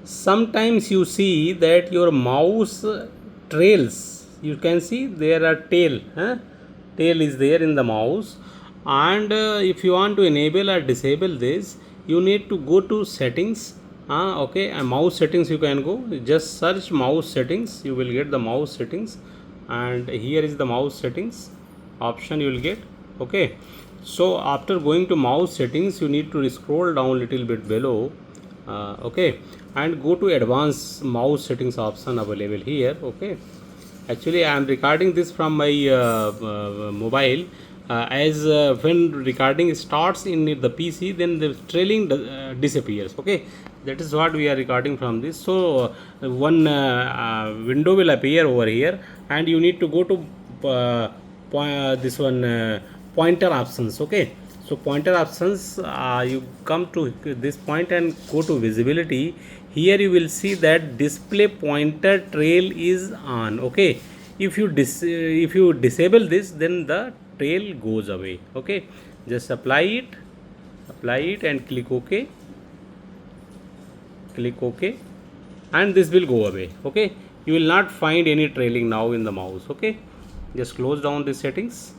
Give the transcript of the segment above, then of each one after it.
sometimes you see that your mouse trails. You can see there are tail, tail is there in the mouse. And if you want to enable or disable this, you need to go to settings. Okay, and mouse settings you can go, just search mouse settings, you will get the mouse settings, and here is the mouse settings option you will get. Okay, so after going to mouse settings, you need to scroll down little bit below. Okay, and go to advanced mouse settings option available here. Okay, actually I am recording this from my mobile, as when recording starts in the PC, then the trailing disappears. Okay, that is what we are recording from this. So one window will appear over here, and you need to go to this one pointer options. Okay, so pointer options, you come to this point and go to visibility. Here you will see that display pointer trail is on. Okay, if you disable this, then the trail goes away. Okay, just apply it and click OK, and this will go away. Okay, you will not find any trailing now in the mouse. Okay, just close down the settings,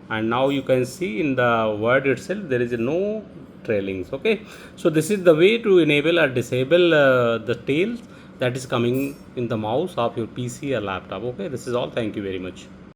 and now you can see in the word itself there is no trailings. Okay, so this is the way to enable or disable the tail that is coming in the mouse of your PC or laptop. Okay, this is all. Thank you very much.